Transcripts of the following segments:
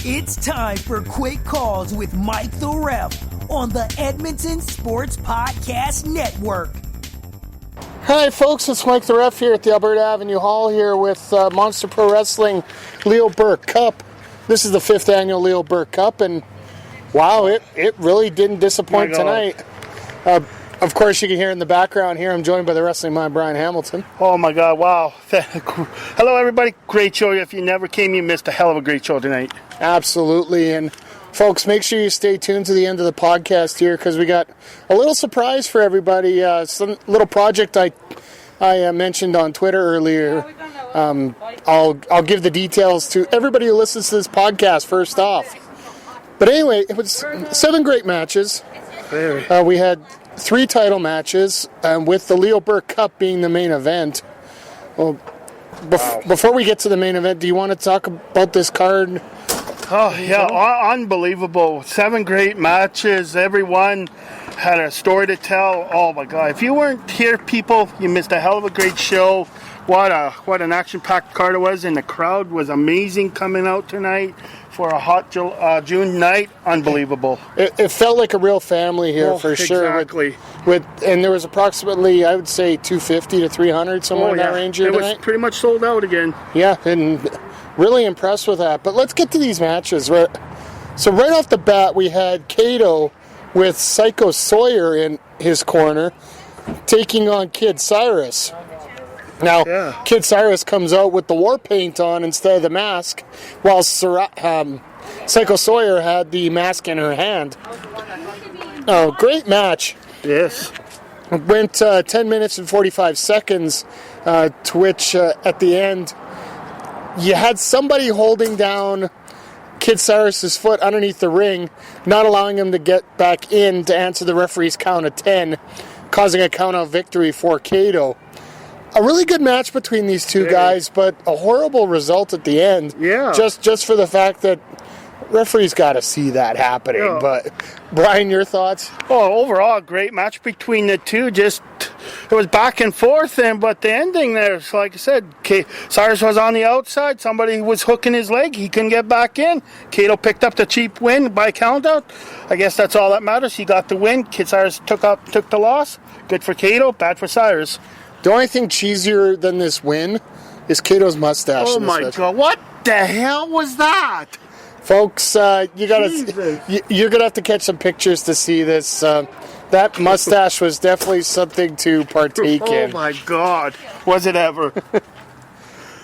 It's time for Quick Calls with Mike the Ref on the Edmonton Sports Podcast Network. Hi folks, it's Mike the Ref here at the Alberta Avenue Hall here with Monster Pro Wrestling Leo Burke Cup. This is the 5th Annual Leo Burke Cup, and wow, it really didn't disappoint tonight. Of course, you can hear in the background here, I'm joined by the Wrestling Mind, Brian Hamilton. Oh my God, wow. Hello everybody, great show. If you never came, you missed a hell of a great show tonight. Absolutely, and folks, make sure you stay tuned to the end of the podcast here because we got a little surprise for everybody. Some little project I mentioned on Twitter earlier. I'll give the details to everybody who listens to this podcast first off. But anyway, it was 7 great matches. We had 3 title matches, with the Leo Burke Cup being the main event. Well, before we get to the main event, do you want to talk about this card? Oh, yeah, unbelievable. 7 great matches. Everyone had a story to tell. Oh, my God. If you weren't here, people, you missed a hell of a great show. What an action-packed card it was, and the crowd was amazing coming out tonight for a hot June night. Unbelievable. It felt like a real family here for sure. Exactly. And there was approximately, I would say, 250 to 300, somewhere in that range here tonight. It was pretty much sold out again. Yeah, and really impressed with that. But let's get to these matches. Right? So right off the bat, we had Kato with Psycho Sawyer in his corner, taking on Kid Cyrus. Now, Kid Cyrus comes out with the war paint on instead of the mask, while Psycho Sawyer had the mask in her hand. Oh, great match. Yes. It went 10 minutes and 45 seconds, to which at the end, you had somebody holding down Kid Cyrus's foot underneath the ring, not allowing him to get back in to answer the referee's count of 10, causing a count-out victory for Kato. A really good match between these two guys, but a horrible result at the end. Yeah. Just for the fact that referees got to see that happening. Yeah. But, Brian, your thoughts? Oh, overall, great match between the two. It was back and forth, but the ending there, like I said, Cyrus was on the outside. Somebody was hooking his leg. He couldn't get back in. Kato picked up the cheap win by countout. I guess that's all that matters. He got the win. Kid Cyrus took the loss. Good for Kato, bad for Cyrus. The only thing cheesier than this win is Kato's mustache. Oh my God! What the hell was that, folks? You're gonna have to catch some pictures to see this. That mustache was definitely something to partake in. Oh my God! Was it ever?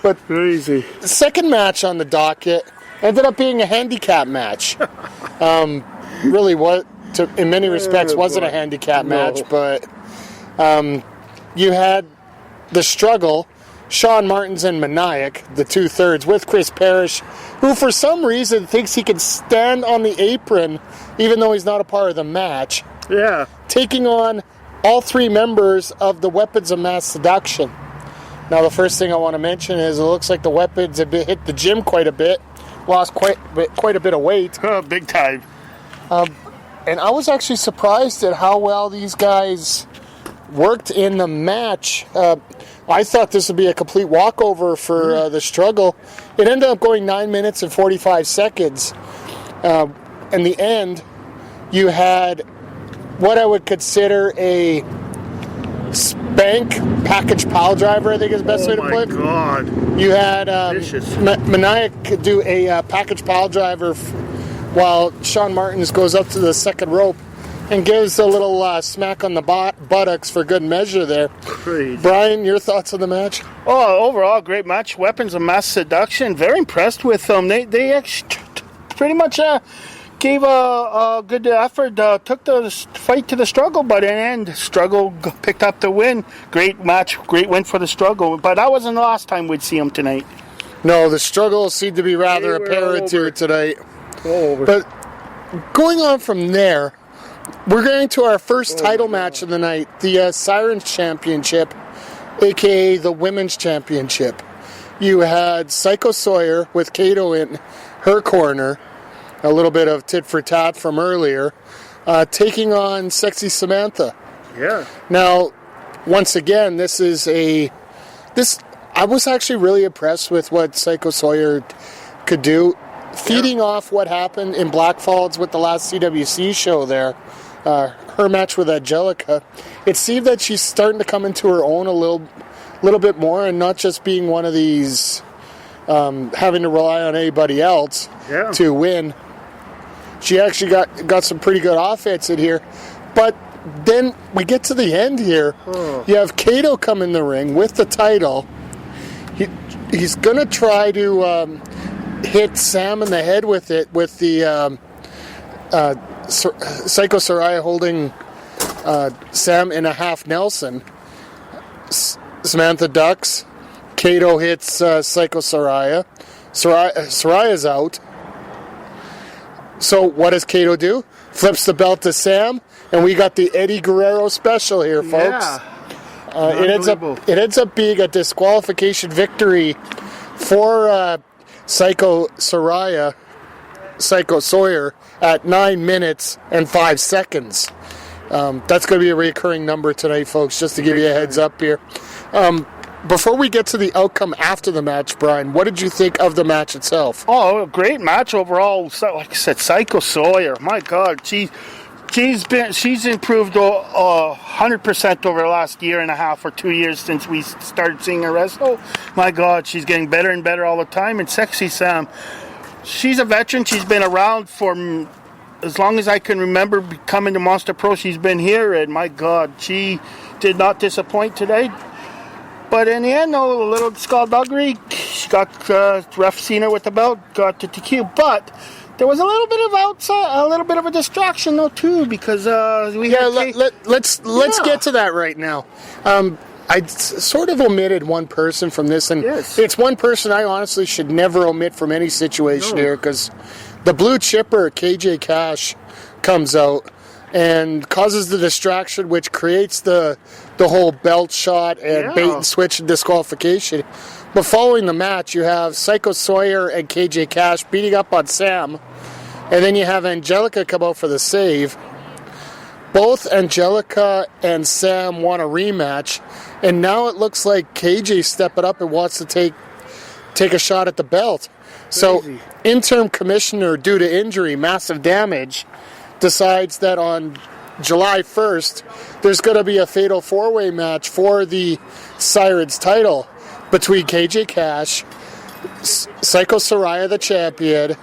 But crazy. The second match on the docket ended up being a handicap match. Really, in many respects, wasn't a handicap match, but. You had the struggle, Sean Martins and Maniac, the 2/3, with Chris Parrish, who for some reason thinks he can stand on the apron even though he's not a part of the match. Yeah. Taking on all 3 members of the Weapons of Mass Seduction. Now, the first thing I want to mention is it looks like the Weapons have hit the gym quite a bit, lost quite a bit of weight. Big time. And I was actually surprised at how well these guys worked in the match. I thought this would be a complete walkover for the struggle. It ended up going 9 minutes and 45 seconds. In the end, you had what I would consider a spank package pile driver, I think is the best way to put it. Oh my God. You had Maniac do a package pile driver while Sean Martins goes up to the second rope and gives a little smack on the buttocks for good measure there. Crazy. Brian, your thoughts on the match? Oh, overall, great match. Weapons of Mass Seduction. Very impressed with them. They actually pretty much gave a good effort. Took the fight to the struggle, but in the end, struggle picked up the win. Great match. Great win for the struggle. But that wasn't the last time we'd see them tonight. No, the struggle seemed to be rather apparent here tonight. But going on from there, we're going to our first title match of the night, the Sirens Championship, a.k.a. the Women's Championship. You had Psycho Sawyer with Kato in her corner, a little bit of tit for tat from earlier, taking on Sexy Samantha. Yeah. Now, once again, I was actually really impressed with what Psycho Sawyer could do. feeding off what happened in Blackfalds with the last CWC show there, her match with Angelica, it seemed that she's starting to come into her own a little bit more, and not just being one of these having to rely on anybody else to win. She actually got some pretty good offense in here. But then we get to the end here. You have Cato come in the ring with the title. He's going to try to hit Sam in the head with it, with the Psycho Soraya holding Sam in a half Nelson. Samantha ducks. Cato hits Psycho Soraya. Soraya's out. So what does Cato do? Flips the belt to Sam, and we got the Eddie Guerrero special here, folks. Yeah. It ends up being a disqualification victory for Psycho Sawyer at 9 minutes and 5 seconds. That's going to be a recurring number tonight, folks, just to give you a heads up here. Before we get to the outcome after the match, Brian, what did you think of the match itself? Oh, a great match overall. Like I said, Psycho Sawyer, my God, she's improved 100% over the last year and a half or 2 years since we started seeing her wrestle. My God, she's getting better and better all the time. And Sexy Sam, she's a veteran. She's been around for as long as I can remember coming to Monster Pro. She's been here, and my God, she did not disappoint today. But in the end, though, a little skullduggery. She got ref seen her with the belt, got the TQ. But there was a little bit of a distraction though too, because let's get to that right now. I sort of omitted one person from this, and it's one person I honestly should never omit from any situation here, because the blue chipper KJ Cash comes out and causes the distraction, which creates the whole belt shot and bait and switch and disqualification. But following the match, you have Psycho Sawyer and KJ Cash beating up on Sam, and then you have Angelica come out for the save. Both Angelica and Sam want a rematch, and now it looks like KJ stepping up and wants to take a shot at the belt. So, interim commissioner, due to injury, massive damage, decides that on July 1st, there's going to be a fatal four-way match for the Sirens title between KJ Cash, Psycho Soraya, the champion,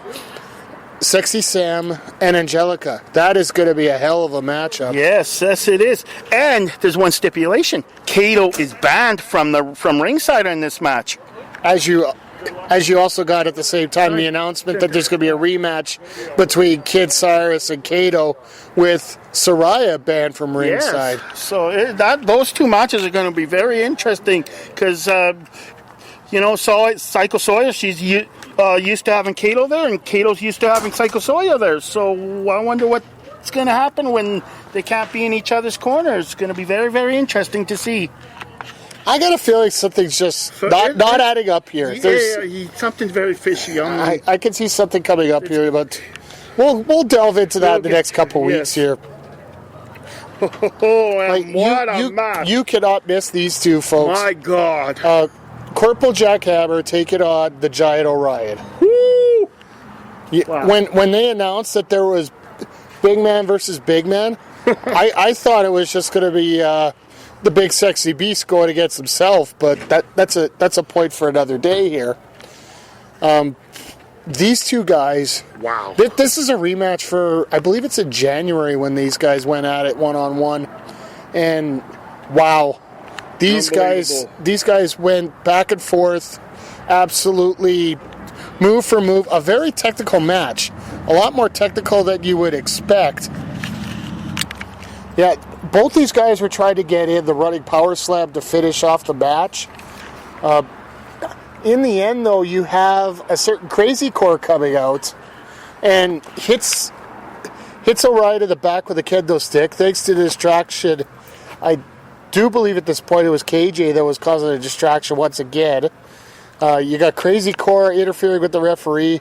Sexy Sam, and Angelica. That is going to be a hell of a matchup. Yes, it is. And there's one stipulation. Cato is banned from ringside in this match. As you also got at the same time the announcement that there's going to be a rematch between Kid Cyrus and Cato, with Soraya banned from ringside. Yes. So those two matches are going to be very interesting, because Psycho Sawyer, she's used to having Cato there, and Cato's used to having Psycho Sawyer there. So I wonder what's going to happen when they can't be in each other's corners. It's going to be very, very interesting to see. I got a feeling something's just not adding up here. Something's very fishy. I can see something coming up here, but we'll delve into that in the next couple weeks here. What a match! You cannot miss these two folks. My God! Corporal Jack Hammer taking on the Giant Orion. Woo! Wow. When they announced that there was Big Man versus Big Man, I thought it was just going to be the Big Sexy Beast going against himself, but that's a point for another day here. These two guys. Wow. This is a rematch for, I believe it's in January when these guys went at it one-on-one, and wow. These guys went back and forth, absolutely move for move. A very technical match. A lot more technical than you would expect. Yeah, both these guys were trying to get in the running power slam to finish off the match. In the end, though, you have a certain Crazy Core coming out and hits Orion in the back with a kendo stick. Thanks to the distraction, I do believe at this point it was KJ that was causing a distraction once again. You got Crazy Core interfering with the referee.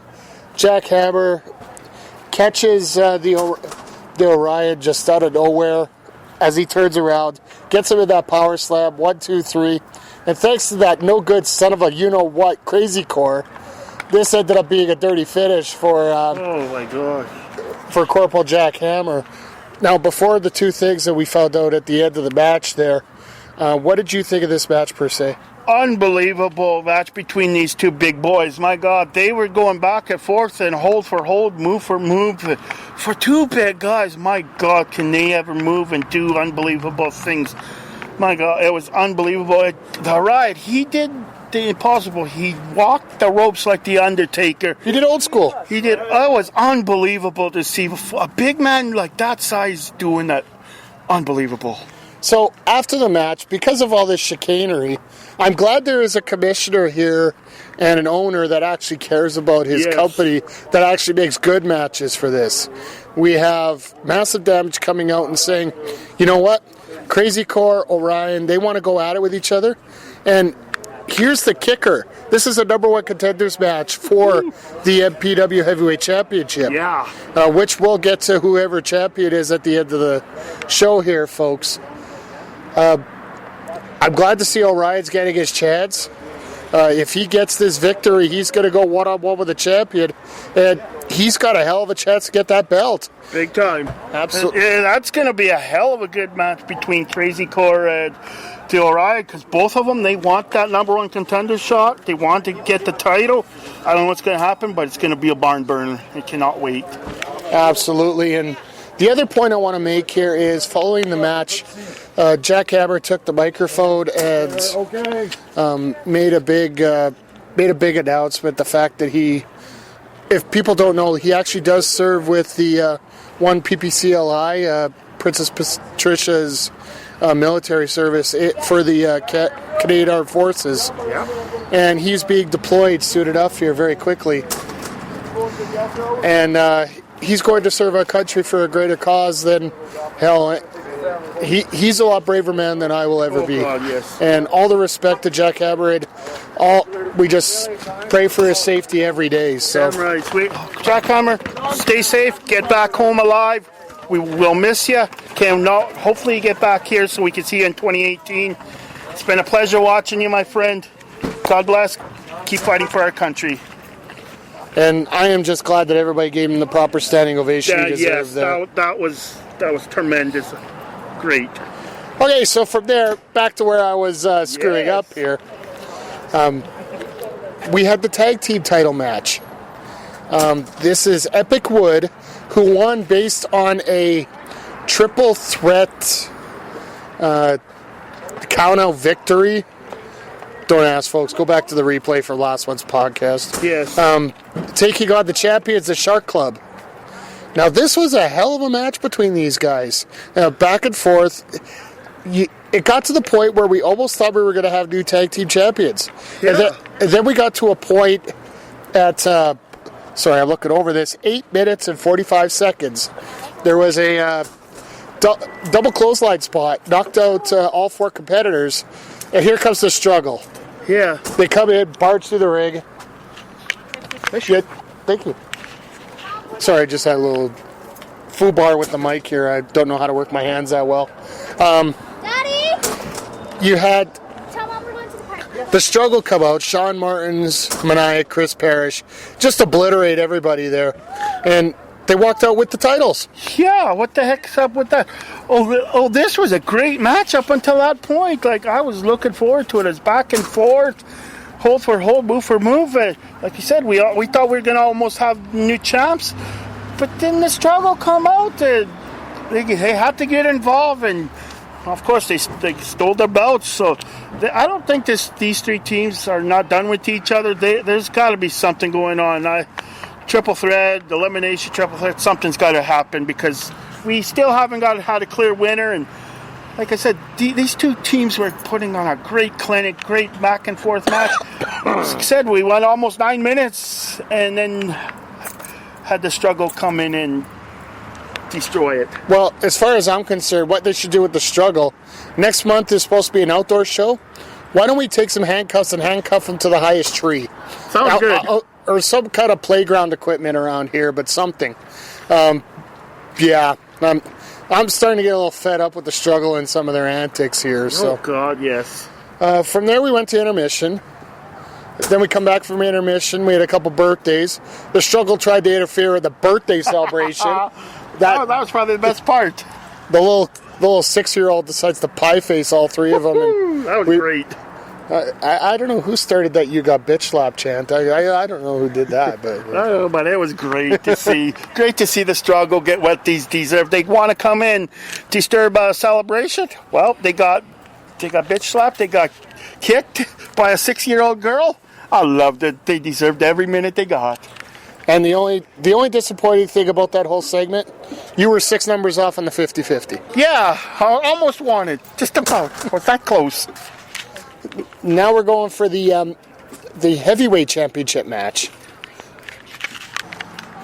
Jack Hammer catches the Orion just out of nowhere as he turns around, gets him in that power slam, 1, 2, 3. And thanks to that no good son of a you-know-what Crazy Core, this ended up being a dirty finish for oh my gosh, for Corporal Jack Hammer. Now, before the two things that we found out at the end of the match there, what did you think of this match per se? Unbelievable match between these two big boys. My God, they were going back and forth and hold for hold, move for move. For two big guys, my God, can they ever move and do unbelievable things? My God, it was unbelievable. The ride, he did the impossible. He walked the ropes like the Undertaker. He did old school. He did. It was unbelievable to see a big man like that size doing that. Unbelievable. So after the match, because of all this chicanery, I'm glad there is a commissioner here and an owner that actually cares about his company, that actually makes good matches for this. We have Massive Damage coming out and saying, you know what, Crazy Core, Orion, they want to go at it with each other. And here's the kicker. This is a number one contenders match for the MPW Heavyweight Championship. Yeah. Which we'll get to whoever champion is at the end of the show here, folks. I'm glad to see Orion's getting his chance. If he gets this victory, he's going to go one-on-one with the champion, and he's got a hell of a chance to get that belt. Big time. Absolutely. Yeah, that's going to be a hell of a good match between Crazy Core and the Orion, because both of them, they want that number one contender shot. They want to get the title. I don't know what's going to happen, but it's going to be a barn burner. I cannot wait. Absolutely. And the other point I want to make here is, following the match, Jack Hammer took the microphone and made a big announcement. The fact that he, if people don't know, he actually does serve with the one PPCLI, Princess Patricia's military service for the Canadian Armed Forces. Yeah. And he's being deployed soon enough here very quickly. And he's going to serve our country for a greater cause than, hell, he's a lot braver man than I will ever be. God, yes. And all the respect to Jack Hammer, we just pray for his safety every day. So. Damn right. Sweet. Jack Hammer, stay safe, get back home alive. We will miss you. Hopefully you get back here so we can see you in 2018. It's been a pleasure watching you, my friend. God bless. Keep fighting for our country. And I am just glad that everybody gave him the proper standing ovation he deserved. Yes, there. that was tremendous. Great. Okay, so from there, back to where I was screwing up here. We had the tag team title match. This is Epic Wood, who won based on a triple threat count-out victory. Don't ask, folks. Go back to the replay for last month's podcast. Yes. Taking on the champions, the Shark Club. Now, this was a hell of a match between these guys. Back and forth. It got to the point where we almost thought we were going to have new tag team champions. Yeah. And then we got to a point at, sorry, I'm looking over this, 8 minutes and 45 seconds. There was a double clothesline spot, knocked out all four competitors, and here comes the struggle. Yeah. They come in, barge through the ring. Thank you. Sorry, I just had a little foobar with the mic here. I don't know how to work my hands that well. Daddy! You had Tell Mom we're going to the park. the struggle come out. Sean Martins, Maniac, Chris Parrish, just obliterate everybody there. And they walked out with the titles. Yeah, what the heck's up with that? Oh, this was a great match up until that point. Like, I was looking forward to it. It's back and forth, hold for hold, move for move. Like you said, we thought we were going to almost have new champs. But then the struggle come out. They had to get involved, and of course they stole their belts. So I don't think these three teams are not done with each other. There's got to be something going on. Triple threat, elimination, triple threat, something's got to happen, because we still haven't had a clear winner. And like I said, these two teams were putting on a great clinic, great back and forth match. Like I said, we went almost 9 minutes and then had the struggle come in and destroy it. Well, as far as I'm concerned, what they should do with the struggle, next month is supposed to be an outdoor show. Why don't we take some handcuffs and handcuff them to the highest tree? Sounds good. Or some kind of playground equipment around here, but something. I'm starting to get a little fed up with the struggle and some of their antics here. So. Oh, God, yes. From there, we went to intermission. Then we come back from intermission. We had a couple birthdays. The struggle tried to interfere with the birthday celebration. That was probably the best part. The little 6-year-old decides to pie face all three of them. And that was great. I don't know who started that "you got bitch slap" chant. I don't know who did that, but but it was great to see. Great to see the struggle get what these deserve. They want to come in, disturb a celebration. Well, they got bitch slapped. They got kicked by a 6-year-old girl. I loved it. They deserved every minute they got. And the only disappointing thing about that whole segment, you were 6 numbers off on the 50-50. Yeah, I almost won it. Just about. Was that close? Now we're going for the heavyweight championship match.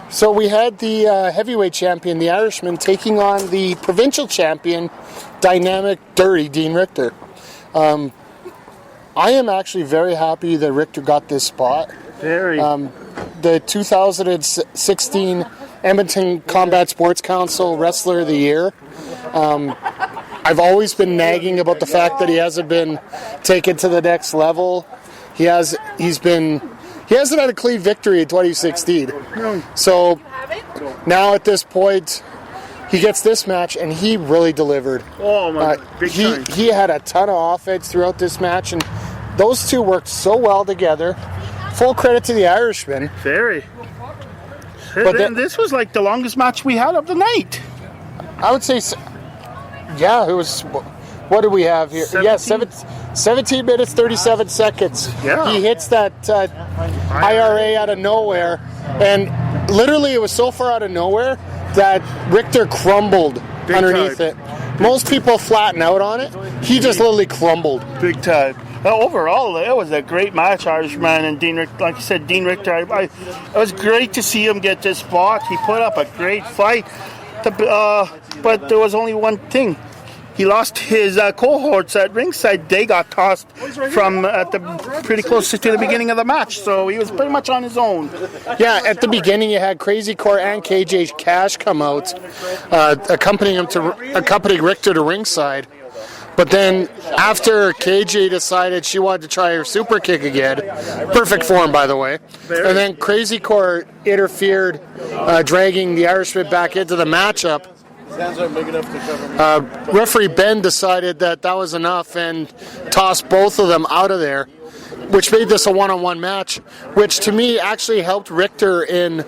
So we had the heavyweight champion, the Irishman, taking on the provincial champion, dynamic, dirty Dean Richter. I am actually very happy that Richter got this spot. Very. The 2016 Edmonton Combat Sports Council Wrestler of the Year. I've always been nagging about the fact that he hasn't been taken to the next level. He hasn't had a clean victory in 2016. So now at this point, he gets this match, and he really delivered. Oh my! Big time. He had a ton of offense throughout this match, and those two worked so well together. Full credit to the Irishman. Very. But then this was like the longest match we had of the night. I would say, yeah, it was. What do we have here? 17 minutes, 37 seconds. Yeah. He hits that IRA out of nowhere, and literally it was so far out of nowhere that Richter crumbled underneath it. Most people flatten out on it. He just literally crumbled. Big time. Overall, it was a great match, Irishman and Dean Richter. Like you said, Dean Richter, it was great to see him get this spot. He put up a great fight. But there was only one thing. He lost his cohorts at ringside. They got tossed from pretty close to the beginning of the match, so he was pretty much on his own. Yeah, at the beginning you had Crazy Core and KJ Cash come out, accompanying Richter to ringside. But then after KJ decided she wanted to try her super kick again, perfect form by the way, and then Crazy Core interfered, dragging the Irishman back into the matchup. Referee Ben decided that was enough and tossed both of them out of there, which made this a one-on-one match, which to me actually helped Richter in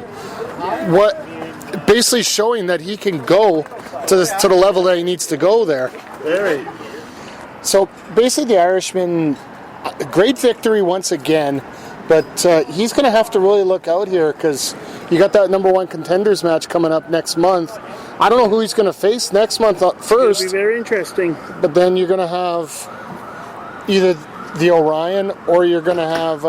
basically showing that he can go to the level that he needs to go there. Very. So basically the Irishman, great victory once again, but he's going to have to really look out here because you got that number 1 contenders match coming up next month. I don't know who he's going to face next month first. It'll be very interesting. But then you're going to have either the Orion or you're going to have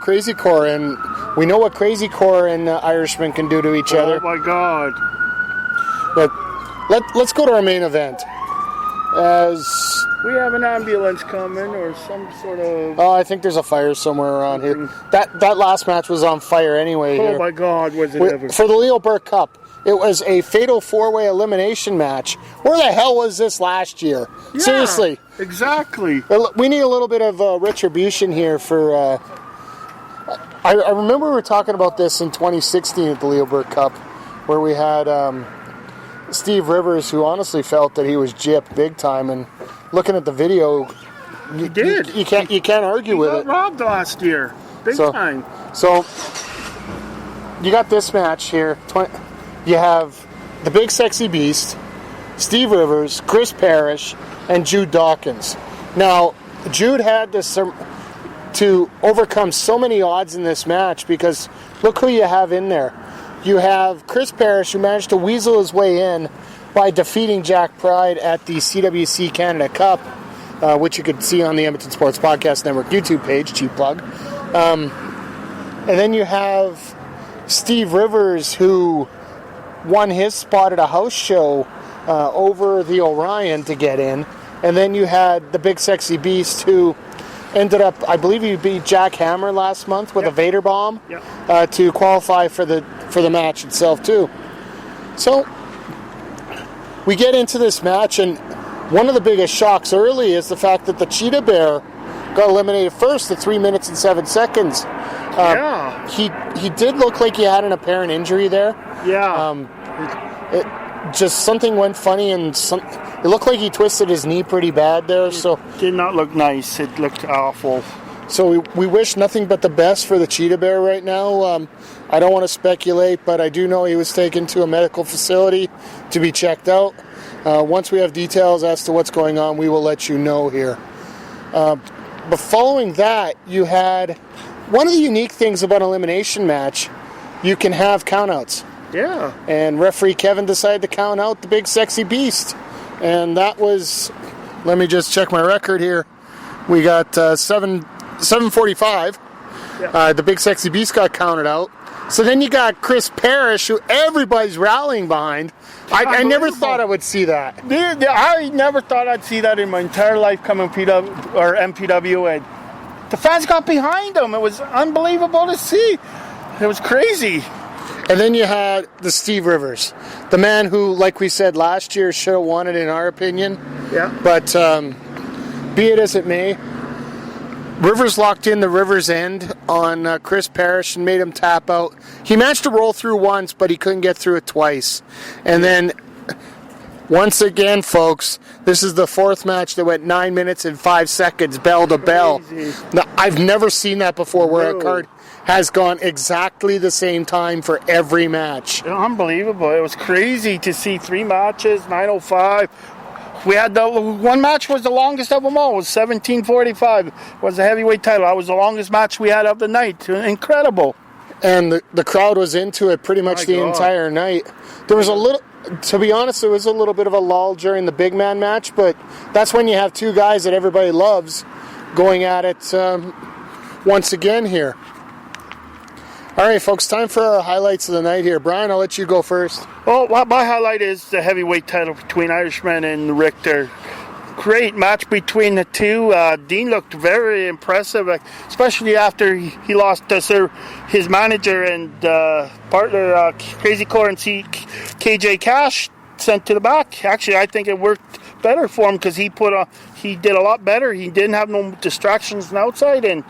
Crazy Core, and we know what Crazy Core and Irishman can do to each other. Oh my God! But let's go to our main event. As we have an ambulance coming or some sort of... Oh, I think there's a fire somewhere around here. That last match was on fire anyway. Oh my God, was it ever? For the Leo Burke Cup, it was a fatal 4-way elimination match. Where the hell was this last year? Yeah, seriously. Exactly. We need a little bit of retribution here for... I remember we were talking about this in 2016 at the Leo Burke Cup, where we had... Steve Rivers, who honestly felt that he was gypped big time, and looking at the video, he did. You can't argue with it. He got robbed last year, big time. So you got this match here. You have the Big Sexy Beast, Steve Rivers, Chris Parrish, and Jude Dawkins. Now, Jude had to overcome so many odds in this match because look who you have in there. You have Chris Parrish, who managed to weasel his way in by defeating Jack Pride at the CWC Canada Cup, which you could see on the Edmonton Sports Podcast Network YouTube page, cheap plug. And then you have Steve Rivers, who won his spot at a house show over the Orion to get in. And then you had the Big Sexy Beast, who ended up, I believe he beat Jack Hammer last month with a Vader bomb to qualify for the match itself too. So we get into this match, and one of the biggest shocks early is the fact that the Cheetah Bear got eliminated first at 3 minutes and 7 seconds. He did look like he had an apparent injury there. Just something went funny, and it looked like he twisted his knee pretty bad there. So did not look nice. It looked awful. So we wish nothing but the best for the Cheetah Bear right now. I don't want to speculate, but I do know he was taken to a medical facility to be checked out. Once we have details as to what's going on, we will let you know here. But following that, you had one of the unique things about an elimination match, you can have countouts. Yeah. And referee Kevin decided to count out the Big Sexy Beast. And that was, let me just check my record here. We got 7:45. Yeah. The Big Sexy Beast got counted out. So then you got Chris Parrish, who everybody's rallying behind. I never thought I would see that. I never thought I'd see that in my entire life coming MPW. And the fans got behind him. It was unbelievable to see. It was crazy. And then you had the Steve Rivers, the man who, like we said last year, should have won it in our opinion. Yeah. But be it as it may, Rivers locked in the Rivers end on Chris Parrish and made him tap out. He managed to roll through once, but he couldn't get through it twice. And then, once again, folks, this is the fourth match that went 9 minutes and 5 seconds, bell to bell. Now, I've never seen that before, where a card has gone exactly the same time for every match. Unbelievable. It was crazy to see 3 matches, 9:05. We had the one match was the longest of them all. It was 17:45. It was the heavyweight title. That was the longest match we had of the night. Incredible. And the crowd was into it pretty much the entire night. There was a little, to be honest, there was a little bit of a lull during the big man match, but that's when you have 2 guys that everybody loves going at it once again here. All right, folks, time for our highlights of the night here. Brian, I'll let you go first. Well, my highlight is the heavyweight title between Irishman and Richter. Great match between the two. Dean looked very impressive, especially after he lost his manager and partner, Crazy Currency, KJ Cash, sent to the back. Actually, I think it worked better for him because he did a lot better. He didn't have no distractions on the outside, and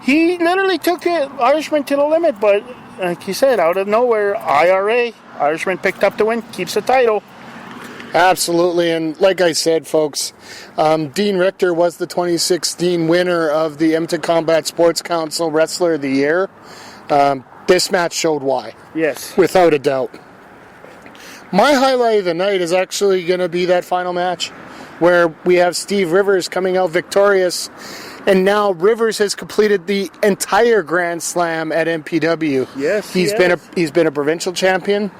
he literally took Irishman to the limit, but like you said, out of nowhere, Irishman picked up the win, keeps the title. Absolutely, and like I said, folks, Dean Richter was the 2016 winner of the Edmonton Combat Sports Council Wrestler of the Year. This match showed why. Yes. Without a doubt. My highlight of the night is actually going to be that final match where we have Steve Rivers coming out victorious. And now Rivers has completed the entire Grand Slam at MPW. Yes, he's been a provincial champion.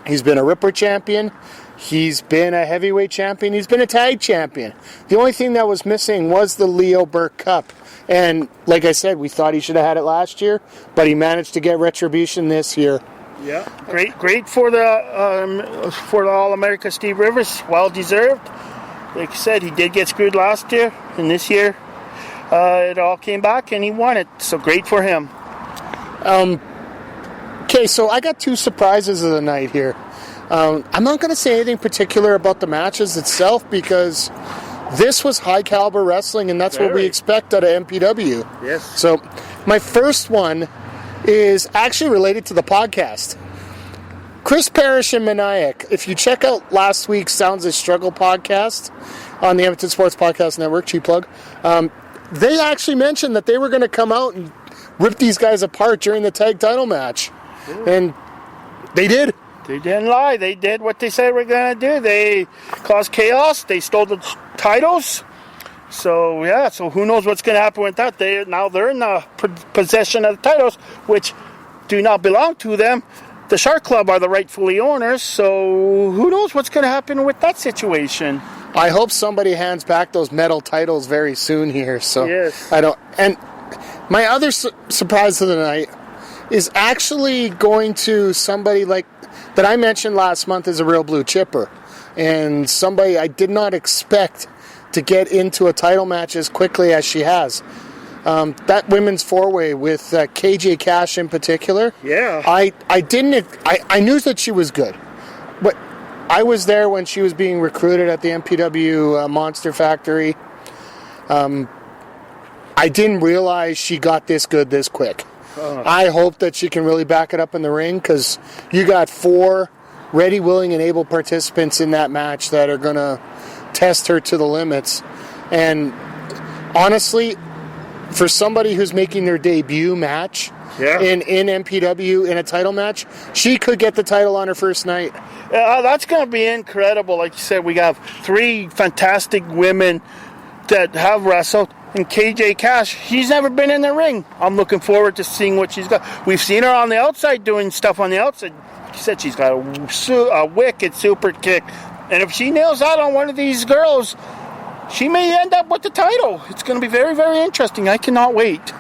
He's been a Ripper champion. He's been a heavyweight champion. He's been a tag champion. The only thing that was missing was the Leo Burke Cup. And like I said, we thought he should have had it last year, but he managed to get retribution this year. Yeah, great for the All-America Steve Rivers. Well deserved. Like I said, he did get screwed last year, and this year it all came back and he won it. So great for him. Okay, so I got 2 surprises of the night here. I'm not going to say anything particular about the matches itself because this was high caliber wrestling and that's what we expect out of MPW. Yes. So my first one is actually related to the podcast. Chris Parrish and Maniac. If you check out last week's Sounds of Struggle podcast on the Edmonton Sports Podcast Network, cheap plug, they actually mentioned that they were going to come out and rip these guys apart during the tag title match. And they did. They didn't lie. They did what they said they were going to do. They caused chaos. They stole the titles. So, yeah, so who knows what's going to happen with that. They're in the possession of the titles, which do not belong to them. The Shark Club are the rightfully owners, so who knows what's going to happen with that situation. I hope somebody hands back those metal titles very soon here. So yes. I don't. And my other surprise of the night is actually going to somebody like that I mentioned last month as a real blue chipper, and somebody I did not expect to get into a title match as quickly as she has. That women's four-way with KJ Cash in particular. Yeah. I knew that she was good, but I was there when she was being recruited at the MPW Monster Factory. I didn't realize she got this good this quick. I hope that she can really back it up in the ring, because you got 4 ready, willing, and able participants in that match that are going to test her to the limits. And honestly, for somebody who's making their debut match in MPW in a title match, she could get the title on her first night. That's going to be incredible. Like you said, we have 3 fantastic women that have wrestled. And KJ Cash, she's never been in the ring. I'm looking forward to seeing what she's got. We've seen her on the outside doing stuff on the outside. She said she's got a wicked super kick. And if she nails that on one of these girls, she may end up with the title. It's going to be very, very interesting. I cannot wait.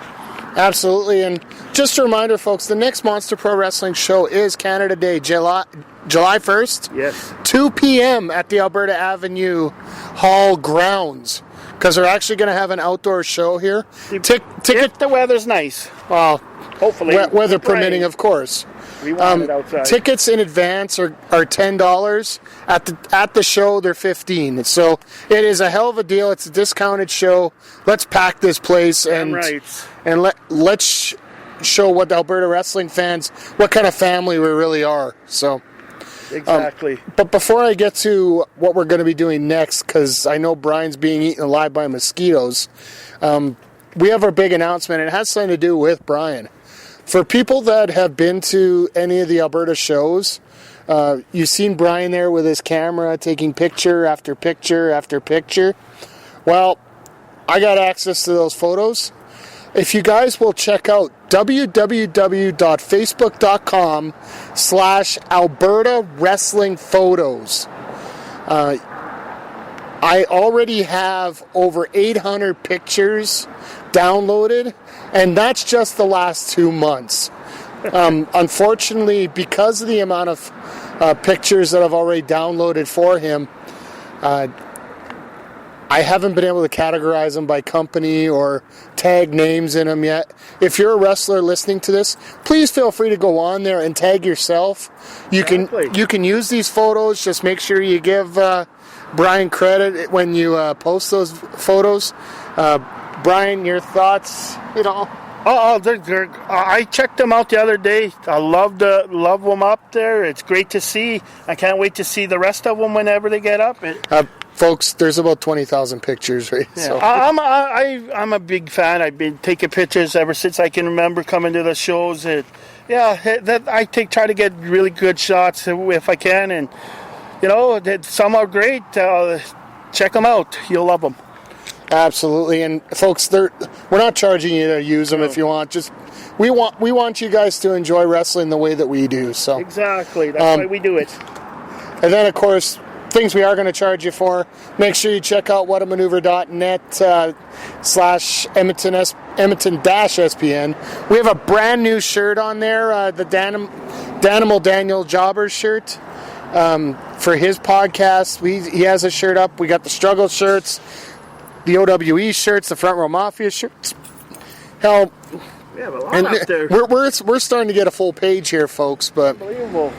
Absolutely. And just a reminder, folks, the next Monster Pro Wrestling show is Canada Day, July 1st. Yes. 2 p.m. at the Alberta Avenue Hall grounds. Because they're actually going to have an outdoor show here. If the weather's nice. Well, hopefully. Weather permitting, of course. We want it outside. Tickets in advance are $10. At the show, they're $15. So it is a hell of a deal. It's a discounted show. Let's pack this place and let's show what the Alberta wrestling fans, what kind of family we really are. So. Exactly. But before I get to what we're going to be doing next, because I know Brian's being eaten alive by mosquitoes, we have our big announcement. It has something to do with Brian. For people that have been to any of the Alberta shows, you've seen Brian there with his camera taking picture after picture after picture. Well, I got access to those photos. If you guys will check out www.facebook.com/Alberta Wrestling Photos. I already have over 800 pictures downloaded, and that's just the last 2 months. Unfortunately, because of the amount of pictures that I've already downloaded for him, I haven't been able to categorize them by company or tag names in them yet. If you're a wrestler listening to this, please feel free to go on there and tag yourself. You can use these photos. Just make sure you give Brian credit when you post those photos. Brian, your thoughts? I checked them out the other day. I love them up there. It's great to see. I can't wait to see the rest of them whenever they get up. Folks, there's about 20,000 pictures, right? Yeah. So. I'm a big fan. I've been taking pictures ever since I can remember coming to the shows. I try to get really good shots if I can, and some are great. Check them out. You'll love them. Absolutely, and folks, we're not charging you to use them if you want. Just we want you guys to enjoy wrestling the way that we do. So exactly, that's why we do it. And then, of course, things we are going to charge you for. Make sure you check out whatamaneuver.net/Edmonton-SPN. We have a brand new shirt on there, the Danimal Daniel Jobbers shirt for his podcast. He has a shirt up. We got the Struggle shirts, the OWE shirts, the Front Row Mafia shirts. Hell, we have a lot up there. We're starting to get a full page here, folks. But unbelievable.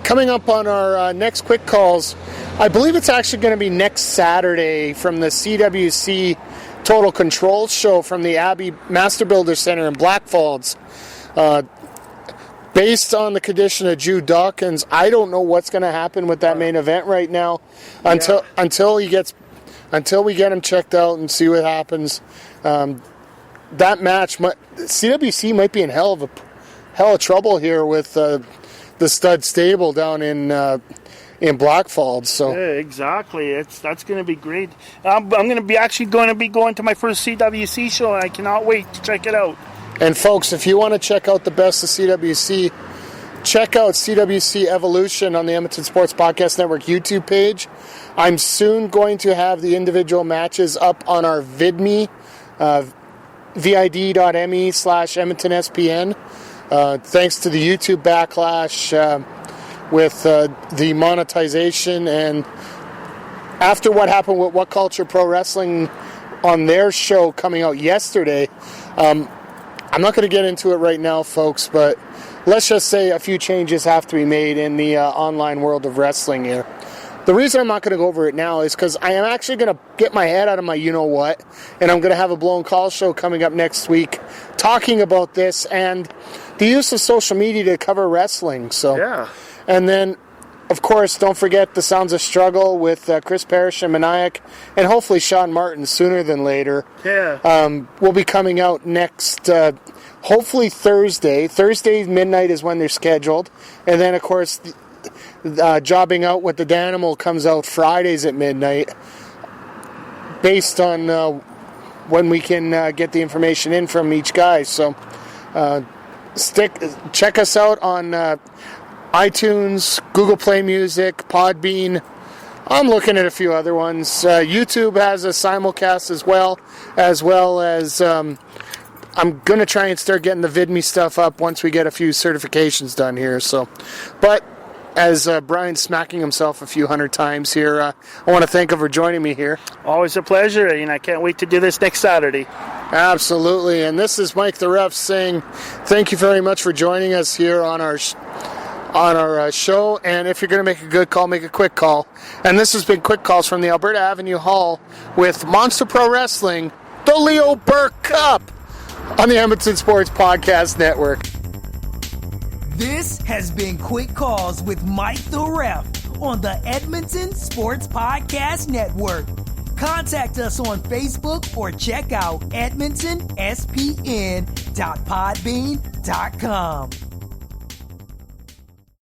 Coming up on our next quick calls, I believe it's actually going to be next Saturday from the CWC Total Control show from the Abbey Master Builder Center in Blackfalds. Based on the condition of Jude Dawkins, I don't know what's going to happen with that main event right now until we get him checked out and see what happens. That match, CWC might be in hell of trouble here with the stud stable down in Blackfalds. So yeah, exactly. That's going to be great. I'm going to be going to my first CWC show, and I cannot wait to check it out. And folks, if you want to check out the best of CWC, check out CWC Evolution on the Edmonton Sports Podcast Network YouTube page. I'm soon going to have the individual matches up on our VidMe, vid.me/Edmonton SPN. Thanks to the YouTube backlash with the monetization, and after what happened with What Culture Pro Wrestling on their show coming out yesterday, I'm not going to get into it right now, folks, but let's just say a few changes have to be made in the online world of wrestling here. The reason I'm not going to go over it now is because I am actually going to get my head out of my you-know-what, and I'm going to have a blown call show coming up next week talking about this and the use of social media to cover wrestling. So, Yeah. And then, of course, don't forget the Sounds of Struggle with Chris Parrish and Maniac, and hopefully Sean Martin sooner than later. Yeah. Will be coming out next, hopefully Thursday. Thursday midnight is when they're scheduled. And then, of course, Jobbing Out with the Danimal comes out Fridays at midnight based on when we can get the information in from each guy. So check us out on iTunes, Google Play Music, Podbean. I'm looking at a few other ones. YouTube has a simulcast as well as I'm going to try and start getting the VidMe stuff up once we get a few certifications done here. So, but as Brian's smacking himself a few hundred times here, I want to thank him for joining me here. Always a pleasure, and I can't wait to do this next Saturday. Absolutely. And this is Mike the Ref saying thank you very much for joining us here on our show. And if you're going to make a good call, make a quick call. And this has been Quick Calls from the Alberta Avenue Hall with Monster Pro Wrestling, the Leo Burke Cup, on the Edmonton Sports Podcast Network. This has been Quick Calls with Mike the Ref on the Edmonton Sports Podcast Network. Contact us on Facebook or check out edmontonspn.podbean.com.